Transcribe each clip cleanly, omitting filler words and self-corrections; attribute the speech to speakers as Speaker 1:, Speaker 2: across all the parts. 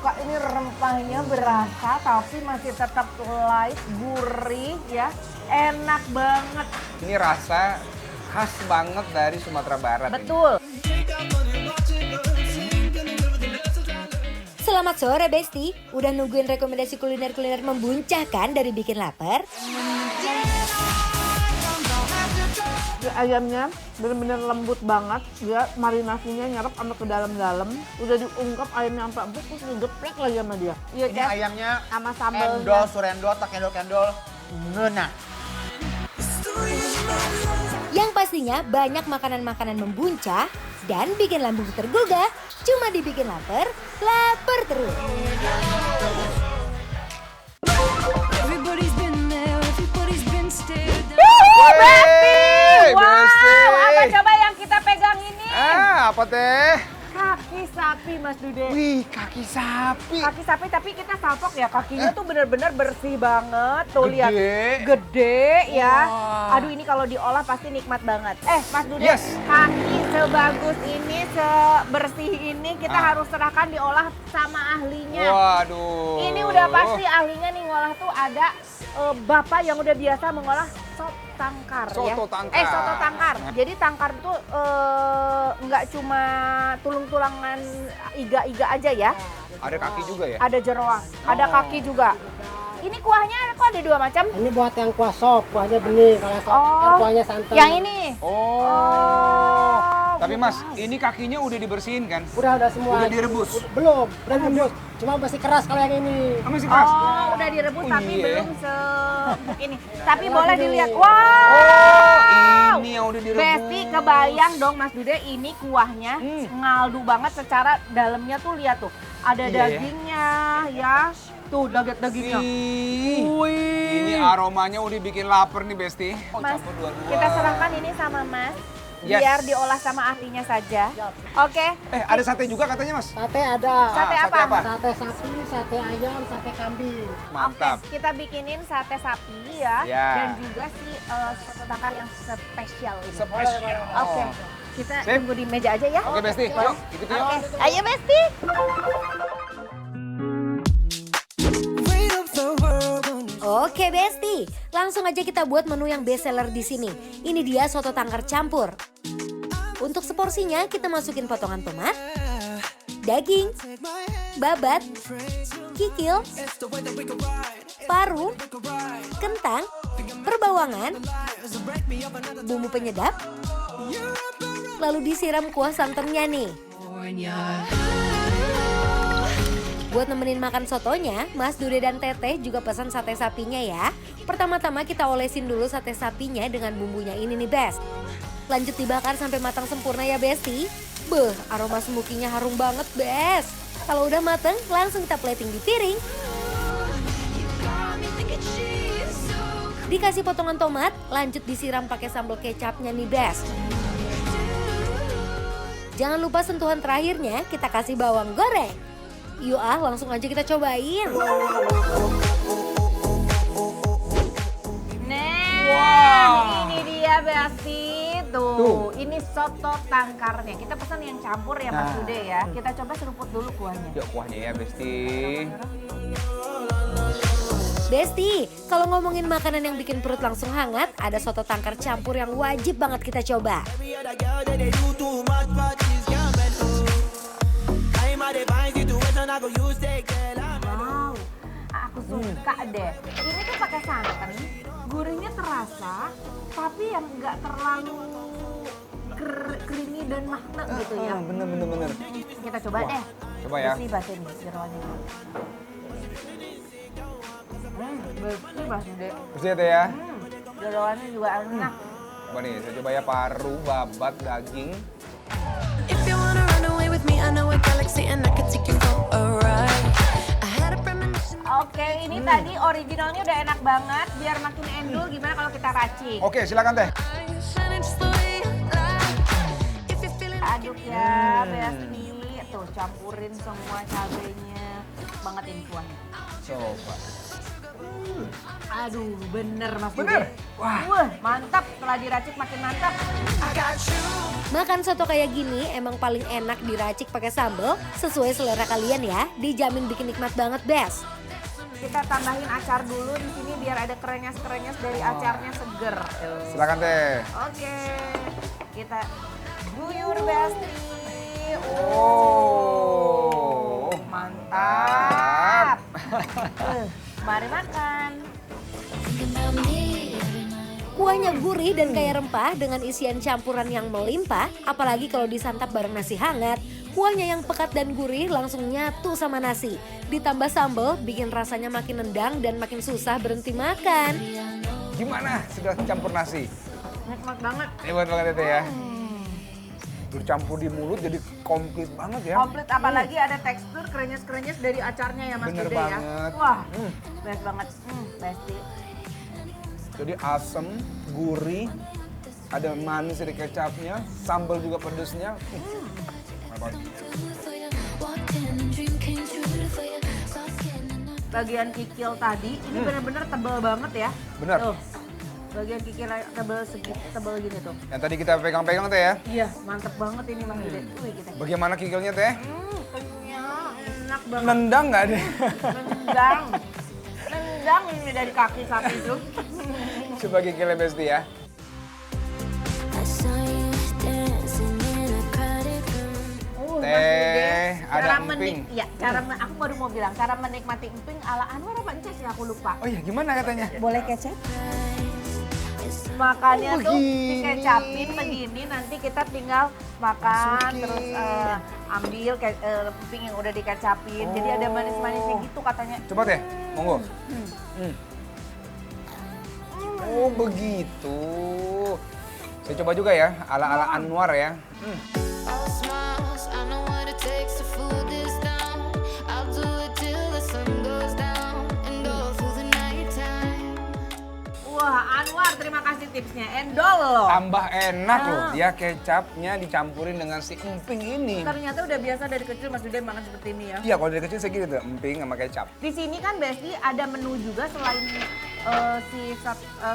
Speaker 1: suka ini rempahnya berasa tapi masih tetap light, gurih ya. Enak banget.
Speaker 2: Ini rasa khas banget dari Sumatera Barat.
Speaker 1: Betul.
Speaker 3: Selamat sore Besti, udah nungguin rekomendasi kuliner-kuliner membuncahkan dari bikin lapar?
Speaker 1: Ayamnya bener-bener lembut banget, dia marinasinya nyerap sampai ke dalam-dalam. Udah diungkap ayamnya sampai empuk, terus digeprek lagi sama dia. Iya,
Speaker 4: Ini ayamnya
Speaker 1: sama sambelnya.
Speaker 4: endol, surendol, tak endol-endol, ngena.
Speaker 3: Yang pastinya banyak makanan-makanan membuncah dan bikin lambung tergugah. Cuma dibikin lapar, lapar terus.
Speaker 2: Hey,
Speaker 1: Wow,
Speaker 2: Besti.
Speaker 1: apa coba yang kita pegang ini?
Speaker 2: Apa teh?
Speaker 1: Kaki sapi, Mas Dude.
Speaker 2: Wih, kaki sapi.
Speaker 1: Kaki sapi tapi kita salpok ya, kakinya tuh bener-bener bersih banget. Tuh
Speaker 2: Gede.
Speaker 1: lihat, gede ya.
Speaker 2: Wah.
Speaker 1: Aduh ini kalau diolah pasti nikmat banget. Mas Dude,
Speaker 2: Yes.
Speaker 1: kaki sebagus ini, sebersih ini kita harus serahkan diolah sama ahlinya.
Speaker 2: Waduh.
Speaker 1: Ini udah pasti ahlinya nih ngolah tuh ada bapak yang udah biasa mengolah sop tangkar ya.
Speaker 2: Soto tangkar.
Speaker 1: Soto tangkar. Jadi tangkar itu nggak cuma tulang-tulangan iga-iga aja ya.
Speaker 2: Ada kaki juga ya?
Speaker 1: Ada jeroan, ada kaki juga. Ini kuahnya kok ada dua macam?
Speaker 5: Ini buat yang kuah sop, kuahnya bening. Kalau sop, kan kuahnya santan.
Speaker 1: Yang ini.
Speaker 2: Oh. Tapi Mas,
Speaker 1: wow.
Speaker 2: ini kakinya udah dibersihin kan?
Speaker 5: Udah semua.
Speaker 2: Udah direbus?
Speaker 5: Belum rebus. Cuma masih keras kalau yang ini.
Speaker 2: Masih keras?
Speaker 1: Oh, udah direbus
Speaker 2: Oh,
Speaker 1: tapi
Speaker 2: iya.
Speaker 1: belum seempuk ini. Tapi
Speaker 5: Lagi
Speaker 1: boleh
Speaker 5: dulu.
Speaker 1: dilihat.
Speaker 2: Oh,
Speaker 1: Wow.
Speaker 2: ini yang udah direbus.
Speaker 1: Besti kebayang dong Mas Dude, ini kuahnya ngaldu banget secara dalamnya tuh lihat tuh. Ada
Speaker 2: Iya ya.
Speaker 1: dagingnya ya. Tuh dagingnya.
Speaker 2: Ih,
Speaker 1: Wih.
Speaker 2: ini aromanya udah bikin lapar nih Besti.
Speaker 1: Mas,
Speaker 2: Campur dua-dua.
Speaker 1: kita serahkan ini sama Mas.
Speaker 2: Yes.
Speaker 1: Biar diolah sama ahlinya saja. Oke.
Speaker 2: Ada sate juga katanya Mas?
Speaker 5: Sate ada.
Speaker 1: Sate
Speaker 2: Sate
Speaker 1: apa?
Speaker 2: apa?
Speaker 5: Sate sapi, sate ayam, sate kambing.
Speaker 2: Mantap.
Speaker 1: Oke, kita bikinin sate sapi ya.
Speaker 2: Ya.
Speaker 1: Dan juga si soto tangkar yang spesial ini.
Speaker 2: Spesial.
Speaker 1: Oke. Kita
Speaker 2: Sip.
Speaker 1: tunggu di meja aja ya.
Speaker 2: Oke Besti, yuk ikutin yuk.
Speaker 1: Oke, ayo Besti.
Speaker 3: Oke Besti, langsung aja kita buat menu yang best seller di sini. Ini dia soto tangkar campur. Untuk seporsinya kita masukin potongan tomat, daging, babat, kikil, paru, kentang, perbawangan, bumbu penyedap, lalu disiram kuah santannya nih. Buat nemenin makan sotonya, Mas Dude dan Teteh juga pesan sate sapinya ya. Pertama-tama kita olesin dulu sate sapinya dengan bumbunya ini nih Best. Lanjut dibakar sampai matang sempurna ya Besti. Beuh, aroma smokinya harum banget Best. Kalau udah mateng, langsung kita plating di piring. Dikasih potongan tomat, lanjut disiram pakai sambal kecapnya nih Best. Jangan lupa sentuhan terakhirnya, kita kasih bawang goreng. Yuk langsung aja kita cobain.
Speaker 1: Nah, ini dia Besti. Tuh, ini soto tangkarnya. Kita pesan yang campur ya Mas Dude ya. Kita coba seruput dulu kuahnya.
Speaker 2: Yuk kuahnya ya Besti.
Speaker 3: Besti, kalau ngomongin makanan yang bikin perut langsung hangat, ada soto tangkar campur yang wajib banget kita coba.
Speaker 1: Wow, aku suka deh. Ini tuh pakai santan, gurihnya terasa, tapi yang nggak terlalu creamy dan makna gitu ya.
Speaker 2: Bener.
Speaker 1: Kita coba deh.
Speaker 2: Coba ya.
Speaker 1: Bersih bahasa ini, jeroannya. Bersih bahasa deh.
Speaker 2: Bersih ya Teh ya.
Speaker 1: Jeroannya juga enak.
Speaker 2: Coba nih, saya coba ya paru, babat, daging.
Speaker 6: If you wanna run away with me, I know a galaxy and I could take you for a ride. I had a premonition.
Speaker 1: Oke, ini tadi originalnya udah enak banget. Biar makin endul, gimana kalau kita racik?
Speaker 2: Oke, silakan Teh.
Speaker 6: Shining just the way you like. If you're feeling
Speaker 1: Aduk ya, Besti. Tuh, campurin semua cabenya. Bangetin kuahnya.
Speaker 2: Coba.
Speaker 1: Aduh, bener Mas
Speaker 2: Bener?
Speaker 1: Dude. Wah, mantap. Setelah diracik makin mantap.
Speaker 3: Makan soto kayak gini emang paling enak diracik pakai sambal sesuai selera kalian ya. Dijamin bikin nikmat banget, Bes.
Speaker 1: Kita tambahin acar dulu di sini biar ada krenyes-krenyes dari acarnya seger.
Speaker 2: Silakan Teh.
Speaker 1: Oke. Kita guyur Besti.
Speaker 2: Oh.
Speaker 1: Mantap. Mari makan.
Speaker 3: Kuahnya gurih dan kaya rempah dengan isian campuran yang melimpah, apalagi kalau disantap bareng nasi hangat. Kuahnya yang pekat dan gurih langsung nyatu sama nasi. Ditambah sambal, bikin rasanya makin nendang dan makin susah berhenti makan.
Speaker 2: Gimana sudah campur nasi?
Speaker 1: Nikmat banget.
Speaker 2: Hebat banget Teh ya. Bercampur di mulut jadi komplit banget ya.
Speaker 1: Komplit apalagi ada tekstur krenyes-krenyes dari acarnya ya Mas
Speaker 2: Bener
Speaker 1: Dude ya.
Speaker 2: banget.
Speaker 1: Wah, best banget. Besti.
Speaker 2: Jadi asem, gurih, ada manis dari kecapnya, sambal juga pedesnya. Mantap.
Speaker 1: Bagian kikil tadi ini benar-benar tebal banget ya.
Speaker 2: Bener.
Speaker 1: Tuh. Bagian kikil tebal gini tuh.
Speaker 2: Yang tadi kita pegang-pegang Teh ya.
Speaker 1: Iya, mantep banget ini Mas Dude. Wih, kita.
Speaker 2: Bagaimana kikilnya Teh?
Speaker 1: Kenyang, enak banget.
Speaker 2: Nendang nggak deh?
Speaker 1: Nendang. Nendang ini dari kaki sapi itu.
Speaker 2: Coba kikilnya Besti ya. Teh, ada emping.
Speaker 1: Ya, aku baru mau bilang cara menikmati emping ala Anwar apa Ences ya aku lupa.
Speaker 2: Oh iya, gimana katanya?
Speaker 1: Boleh kecap? Makannya
Speaker 2: Oh,
Speaker 1: tuh
Speaker 2: begini.
Speaker 1: dikecapin begini, nanti kita tinggal makan
Speaker 2: Masukin.
Speaker 1: terus ambil emping yang udah dikecapin. Jadi ada manis-manisnya gitu katanya.
Speaker 2: Coba Teh, monggo. Oh begitu. Saya coba juga ya, ala-ala Anwar ya.
Speaker 6: All smiles, I know what it takes to fool this down. I'll do it till the sun goes down and all through the nighttime.
Speaker 1: Wah, Anwar terima kasih tipsnya. Endol loh.
Speaker 2: Tambah enak loh, dia kecapnya dicampurin dengan si emping ini.
Speaker 1: Ternyata udah biasa dari kecil Mas Dude makan seperti ini ya.
Speaker 2: Iya, kalau dari kecil saya gitu tuh, emping sama kecap.
Speaker 1: Di sini kan Besti ada menu juga selain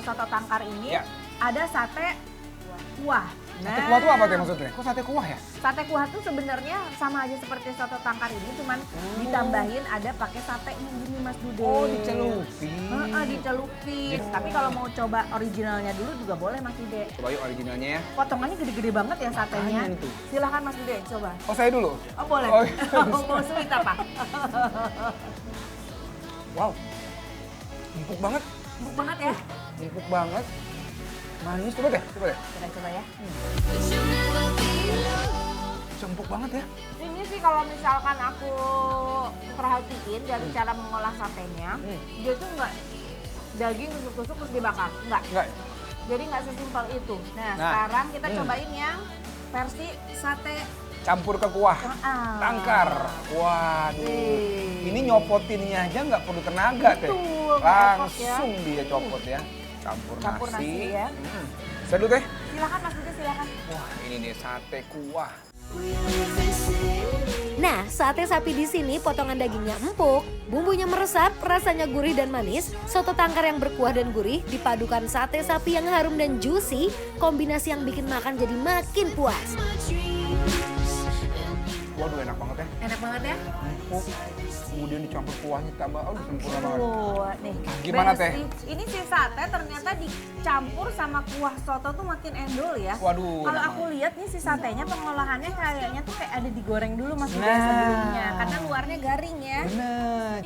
Speaker 1: soto tangkar ini,
Speaker 2: Ya.
Speaker 1: ada sate kuah.
Speaker 2: Sate kuah tuh apa Teh maksudnya? Kok sate kuah ya?
Speaker 1: Sate kuah tuh sebenarnya sama aja seperti soto tangkar ini, cuman ditambahin ada pakai satenya gini Mas Dude.
Speaker 2: Oh, dicelupin.
Speaker 1: Dicelupin. Tapi kalau mau coba originalnya dulu juga boleh Mas Dude.
Speaker 2: Coba yuk originalnya ya.
Speaker 1: Potongannya gede-gede banget ya satenya.
Speaker 2: Makanya tuh.
Speaker 1: Silahkan Mas Dude, coba.
Speaker 2: Oh saya dulu?
Speaker 1: Oh boleh.
Speaker 2: Oh, iya.
Speaker 1: Mau sweet apa?
Speaker 2: Wow, empuk banget.
Speaker 1: Empuk banget ya.
Speaker 2: Empuk banget. Manis, coba deh, coba deh.
Speaker 1: Kita coba ya.
Speaker 6: But you'll never be alone.
Speaker 2: Empuk banget ya.
Speaker 1: Ini sih kalau misalkan aku perhatiin dari cara mengolah satenya, dia tuh nggak daging tusuk-tusuk terus dibakar, nggak.
Speaker 2: Enggak,
Speaker 1: Jadi nggak sesimpel itu. Nah,
Speaker 2: Nah.
Speaker 1: sekarang kita cobain yang versi sate
Speaker 2: campur ke kuah. Tangkar. Waduh.
Speaker 1: Wih.
Speaker 2: Ini nyopotinnya aja nggak perlu tenaga Teh.
Speaker 1: Betul, nggak effort ya.
Speaker 2: Langsung dia copot ya.
Speaker 1: Campur nasi ya.
Speaker 2: Saya dulu Teh.
Speaker 1: Silakan Mas Dude, silakan.
Speaker 2: Wah ini nih sate kuah.
Speaker 6: We live in sin.
Speaker 3: Nah, sate sapi di sini potongan dagingnya empuk, bumbunya meresap, rasanya gurih dan manis. Soto tangkar yang berkuah dan gurih dipadukan sate sapi yang harum dan juicy, kombinasi yang bikin makan jadi makin puas.
Speaker 6: My dreams.
Speaker 2: Waduh enak banget ya.
Speaker 1: Enak banget ya.
Speaker 2: Empuk. Kemudian dicampur kuahnya tambah, aduh sempurna banget.
Speaker 1: Nih.
Speaker 2: Gimana,
Speaker 1: Besti,
Speaker 2: Teh?
Speaker 1: Ini si sate ternyata dicampur sama kuah soto tuh makin endol ya.
Speaker 2: Waduh,
Speaker 1: Kalau
Speaker 2: enak
Speaker 1: aku lihat nih si satenya pengolahannya kayaknya tuh kayak ada digoreng dulu Mas Dude
Speaker 2: Nah.
Speaker 1: sebelumnya. Karena luarnya garing ya.
Speaker 2: Bener.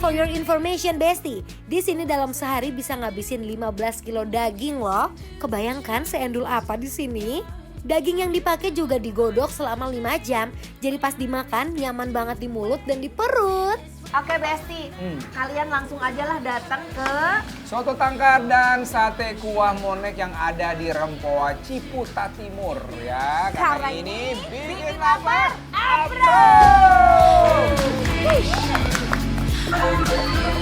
Speaker 3: For your information, Besti, di sini dalam sehari bisa ngabisin 15 kilo daging loh. Kebayangkan seendul apa di sini? Daging yang dipakai juga digodok selama 5 jam. Jadi pas dimakan nyaman banget di mulut dan di perut.
Speaker 1: Oke Besti, kalian langsung aja lah datang ke
Speaker 2: Soto tangkar dan sate kuah monek yang ada di Rempoa Ciputa Timur ya. Karena
Speaker 1: Karena
Speaker 2: ini
Speaker 1: bikin
Speaker 2: bikin
Speaker 1: lapar,
Speaker 2: lapar. Abro!